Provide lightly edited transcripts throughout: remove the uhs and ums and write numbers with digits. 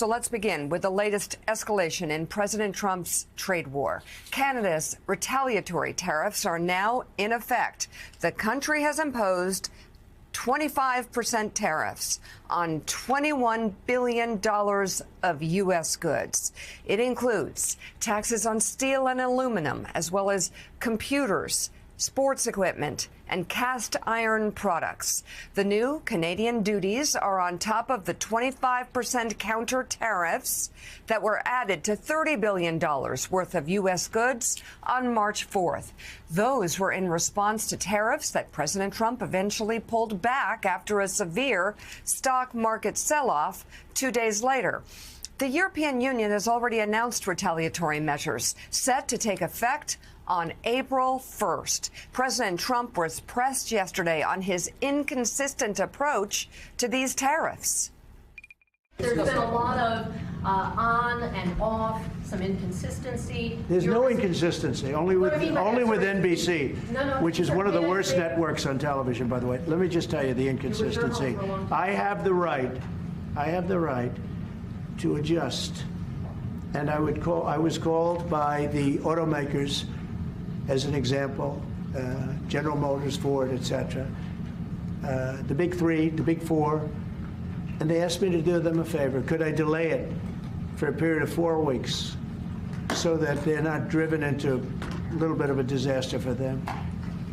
So let's begin with the latest escalation in President Trump's trade war. Canada's retaliatory tariffs are now in effect. The country has imposed 25% tariffs on $21 billion of U.S. goods. It includes taxes on steel and aluminum, as well as computers, sports equipment, and cast iron products. The new Canadian duties are on top of the 25% counter tariffs that were added to $30 billion worth of U.S. goods on March 4th. Those were in response to tariffs that President Trump eventually pulled back after a severe stock market sell-off 2 days later. The European Union has already announced retaliatory measures set to take effect on April 1st. President Trump was pressed yesterday on his inconsistent approach to these tariffs. There's been a lot of on and off, some inconsistency. There's no inconsistency, only with NBC, which is one of the worst networks on television, by the way. Let me just tell you the inconsistency. I have the right to adjust. And I was called by the automakers as an example, General Motors, Ford, etc., the big three, the big four, and they asked me to do them a favor. Could I delay it for a period of 4 weeks so that they're not driven into a little bit of a disaster for them?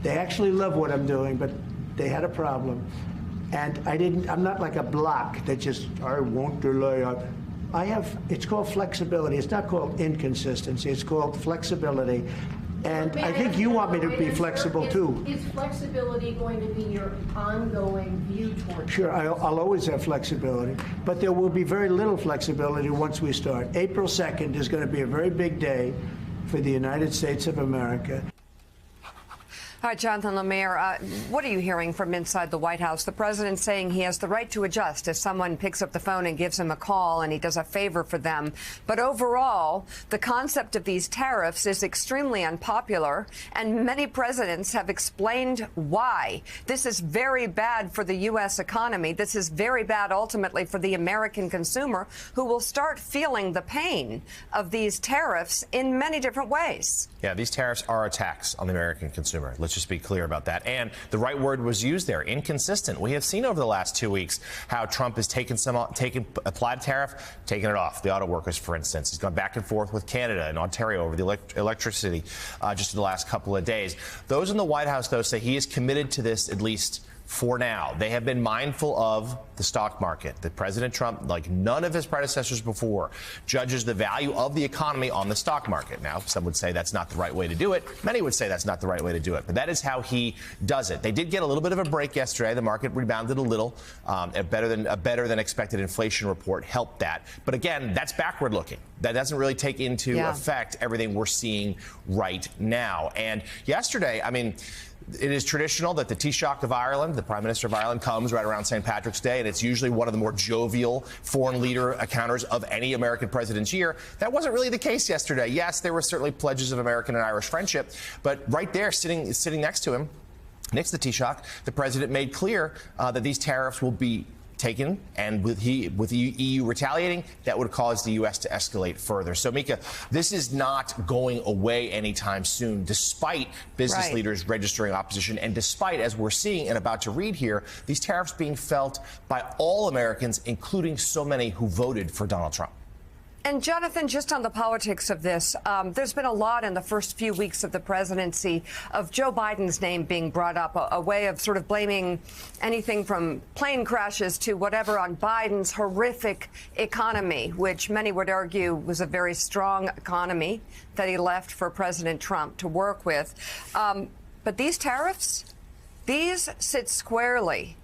They actually love what I'm doing, but they had a problem. And I'm not like a block that just, I won't delay it. It's called flexibility. It's not called inconsistency. It's called flexibility. And I think you want me to be flexible, too. Is flexibility going to be your ongoing view towards Sure, I'll always have flexibility. But there will be very little flexibility once we start. April 2nd is going to be a very big day for the United States of America. All right, Jonathan Lemire, what are you hearing from inside the White House? The president saying he has the right to adjust if someone picks up the phone and gives him a call and he does a favor for them. But overall, the concept of these tariffs is extremely unpopular, and many presidents have explained why. This is very bad for the U.S. economy. This is very bad ultimately for the American consumer, who will start feeling the pain of these tariffs in many different ways. Yeah, these tariffs are a tax on the American consumer. Let's just be clear about that. And the right word was used there, inconsistent. We have seen over the last 2 weeks how Trump has applied tariff, taken it off. The auto workers, for instance. He's gone back and forth with Canada and Ontario over the electricity just in the last couple of days. Those in the White House, though, say he is committed to this at least for now. They have been mindful of the stock market. That President Trump, like none of his predecessors before, judges the value of the economy on the stock market. Now, some would say that's not the right way to do it. Many would say that's not the right way to do it. But that is how he does it. They did get a little bit of a break yesterday. The market rebounded a little. A better than expected inflation report helped that. But again, that's backward looking. That doesn't really take into effect everything we're seeing right now. And yesterday, I mean, it is traditional that the Taoiseach of Ireland, the Prime Minister of Ireland, comes right around St. Patrick's Day, and it's usually one of the more jovial foreign leader encounters of any American president's year. That wasn't really the case yesterday. Yes, there were certainly pledges of American and Irish friendship, but right there, sitting next to him, next to the Taoiseach, the president made clear that these tariffs will be taken, and with the EU retaliating, that would cause the U.S. to escalate further. So, Mika, this is not going away anytime soon, despite business leaders registering opposition, and despite, as we're seeing and about to read here, these tariffs being felt by all Americans, including so many who voted for Donald Trump. And, Jonathan, just on the politics of this, there's been a lot in the first few weeks of the presidency of Joe Biden's name being brought up, a way of sort of blaming anything from plane crashes to whatever on Biden's horrific economy, which many would argue was a very strong economy that he left for President Trump to work with. But these tariffs, these sit squarely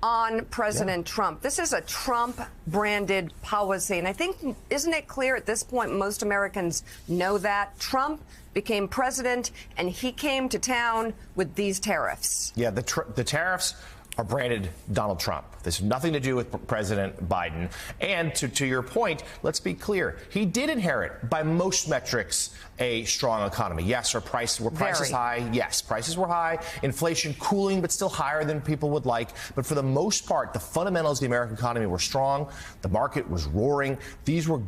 on President Trump. This is a Trump-branded policy. And I think, isn't it clear at this point, most Americans know that Trump became president and he came to town with these tariffs? Yeah, the tariffs are branded Donald Trump. This has nothing to do with President Biden. And to your point, let's be clear. He did inherit, by most metrics, a strong economy. Yes, were prices high? Yes, prices were high. Inflation cooling, but still higher than people would like. But for the most part, the fundamentals of the American economy were strong. The market was roaring. These were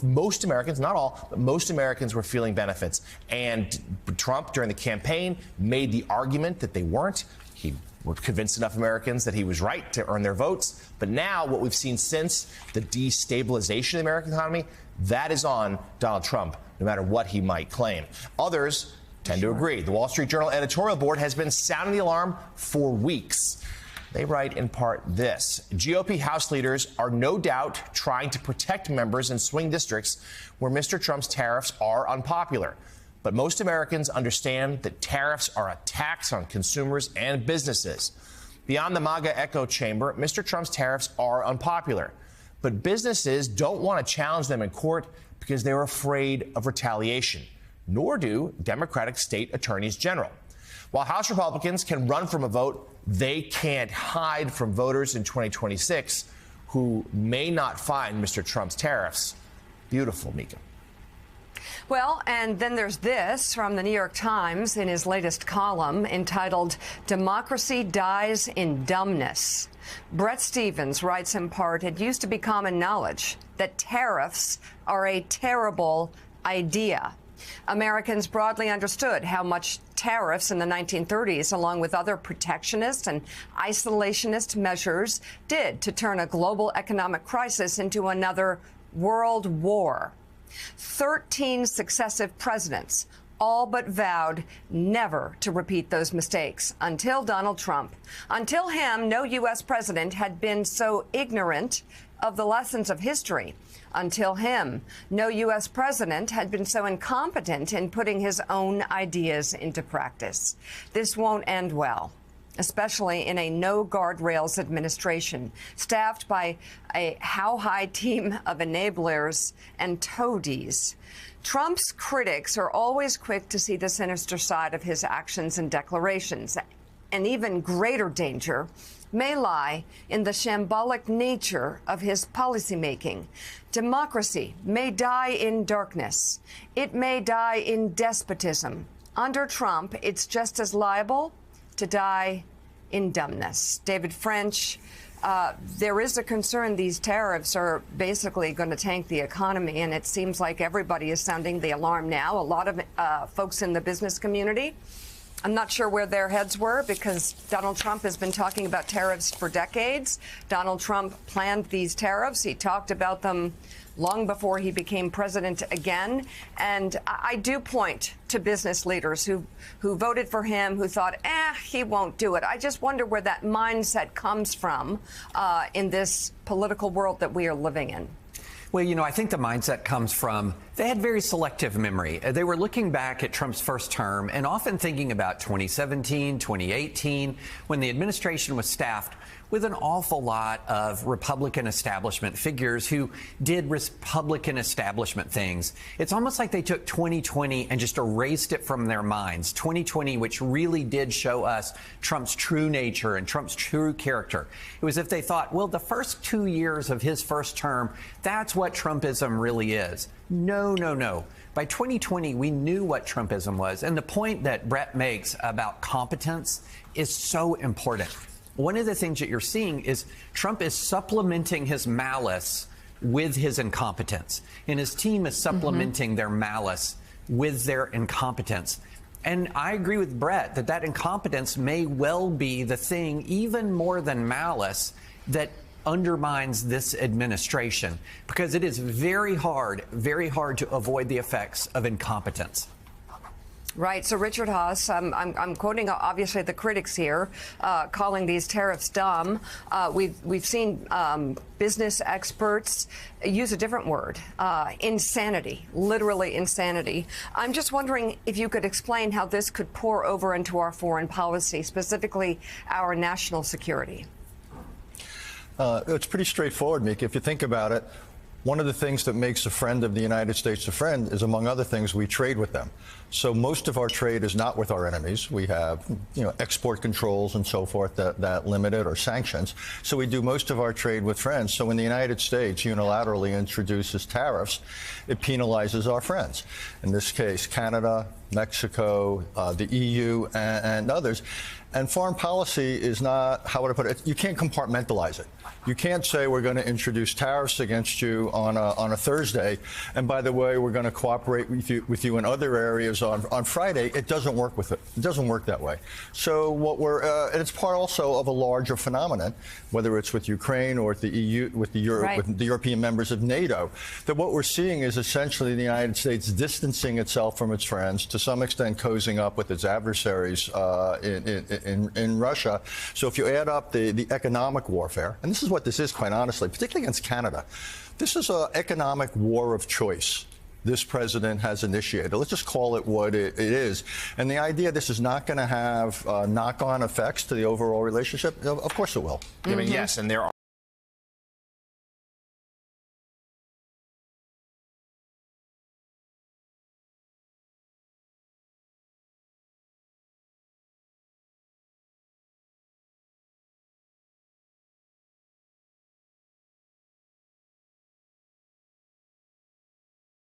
most Americans, not all, but most Americans were feeling benefits. And Trump, during the campaign, made the argument that they weren't. He convinced enough Americans that he was right to earn their votes. But now what we've seen since the destabilization of the American economy, that is on Donald Trump, no matter what he might claim. Others tend to agree. The Wall Street Journal editorial board has been sounding the alarm for weeks. They write in part this: GOP House leaders are no doubt trying to protect members in swing districts where Mr. Trump's tariffs are unpopular. But most Americans understand that tariffs are a tax on consumers and businesses. Beyond the MAGA echo chamber, Mr. Trump's tariffs are unpopular. But businesses don't want to challenge them in court because they're afraid of retaliation, nor do Democratic state attorneys general. While House Republicans can run from a vote, they can't hide from voters in 2026 who may not find Mr. Trump's tariffs beautiful, Mika. Well, and then there's this from the New York Times in his latest column entitled "Democracy Dies in Dumbness." Bret Stephens writes in part, "It used to be common knowledge that tariffs are a terrible idea. Americans broadly understood how much tariffs in the 1930s, along with other protectionist and isolationist measures, did to turn a global economic crisis into another world war. 13 successive presidents all but vowed never to repeat those mistakes until Donald Trump. Until him, no U.S. president had been so ignorant of the lessons of history. Until him, no U.S. president had been so incompetent in putting his own ideas into practice. This won't end well, especially in a no-guardrails administration staffed by a how-high team of enablers and toadies. Trump's critics are always quick to see the sinister side of his actions and declarations. An even greater danger may lie in the shambolic nature of his policymaking. Democracy may die in darkness. It may die in despotism. Under Trump, it's just as liable to die in dumbness. David French, there is a concern these tariffs are basically going to tank the economy, and it seems like everybody is sounding the alarm now. A lot of folks in the business community, I'm not sure where their heads were because Donald Trump has been talking about tariffs for decades. Donald Trump planned these tariffs. He talked about them long before he became president again. And I do point to business leaders who voted for him, who thought, he won't do it. I just wonder where that mindset comes from in this political world that we are living in. Well, you know, I think the mindset comes from they had very selective memory. They were looking back at Trump's first term and often thinking about 2017, 2018, when the administration was staffed with an awful lot of Republican establishment figures who did Republican establishment things. It's almost like they took 2020 and just erased it from their minds. 2020, which really did show us Trump's true nature and Trump's true character. It was as if they thought, well, the first 2 years of his first term, that's what Trumpism really is. No, no, no. By 2020, we knew what Trumpism was. And the point that Bret makes about competence is so important. One of the things that you're seeing is Trump is supplementing his malice with his incompetence, and his team is supplementing their malice with their incompetence. And I agree with Bret that that incompetence may well be the thing, even more than malice, that undermines this administration, because it is very hard to avoid the effects of incompetence. Right. So, Richard Haass, I'm quoting, obviously, the critics here, calling these tariffs dumb. We've seen business experts use a different word, insanity, literally insanity. I'm just wondering if you could explain how this could pour over into our foreign policy, specifically our national security. It's pretty straightforward, Mika. If you think about it, One of the things that makes a friend of the United States a friend is, among other things, we trade with them. So most of our trade is not with our enemies. We have, export controls and so forth that limit it, or sanctions. So we do most of our trade with friends. So when the United States unilaterally introduces tariffs, it penalizes our friends. In this case, Canada, Mexico, the EU, and others. And foreign policy is not, how would I put it? You can't compartmentalize it. You can't say we're going to introduce tariffs against you on a Thursday, and by the way, we're going to cooperate with you in other areas on Friday. It doesn't work with it. It doesn't work that way. So what and it's part also of a larger phenomenon, whether it's with Ukraine or with the EU, with the European members of NATO, that what we're seeing is essentially the United States distancing itself from its friends, to some extent cozying up with its adversaries in Russia. So if you add up the economic warfare, and this is what this is, quite honestly, particularly against Canada, this is an economic war of choice this president has initiated. Let's just call it what it is. And the idea this is not going to have knock-on effects to the overall relationship, of course it will. I mean, yes, and there